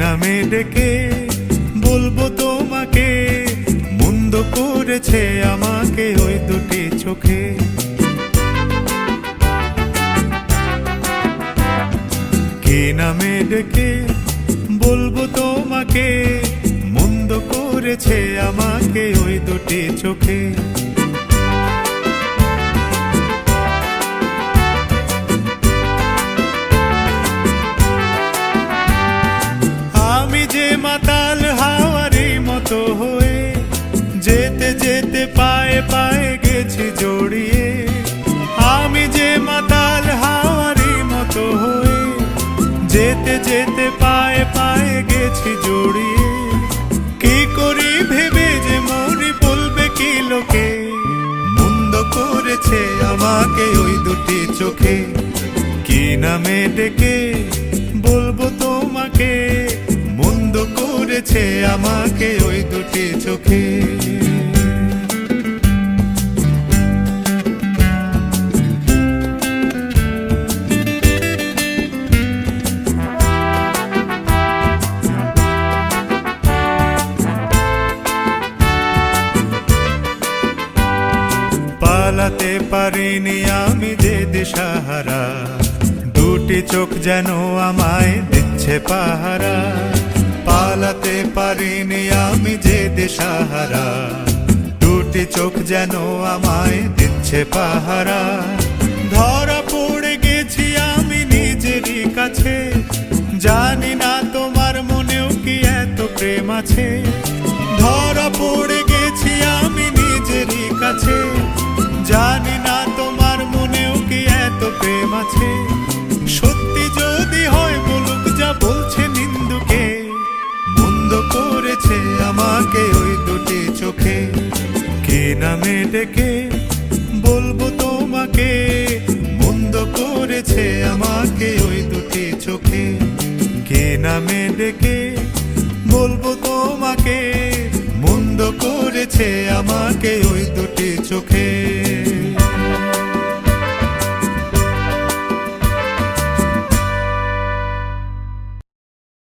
নামে ডেকে বলবো তোমাকে, মন্দ করেছে আমাকে ওই দুটি চোখে। কি নামে ডেকে বলবো তোমাকে, মন্দ করেছে আমাকে ওই দুটি চোখে। মাতাল হাওয়ারি মতো হয়ে যেতে যেতে পায়ে পায়ে গেছি জড়িয়ে। আমি যে মাতাল হাওয়ারি মতো হয়ে যেতে যেতে পায়ে পায়ে গেছি জড়িয়ে। কি করি ভেবে যে মরি বলবে কি লোকে, মন্দ করেছে আমাকে ওই দুটি চোখে। কি নামে ডেকে বলবো তোমাকে, মন্দ করেছে আমাকে ওই দুটি চোখে। পালাতে পারিনি আমি যে দিশাহারা, দুটি চোখ যেন আমায় দিচ্ছে পাহারা। পালাতে পারিনি আমি যে দিশাহারা, দুটি চোখ যেন আমায় দিচ্ছে পাহারা। ধরা পড়ে গেছি আমি নিজেরই কাছে, জানি না তোমার মনেও কি এত প্রেম আছে। ধরা পড়ে গেছি আমি নিজেরই কাছে, জানি না তোমার মনেও কি এত প্রেম আছে। সত্যি যদি হয় বলুক যা বলছে নিন্দুকে, মন্দ করেছে আমাকে ওই দুটি চোখে। কি নামে ডেকে বলবো তোমাকে, মন্দ করেছে আমাকে ওই দুটি চোখে। কি নামে ডেকে বলবো তোমাকে, মন্দ করেছে আমাকে ওই দুটি চোখে।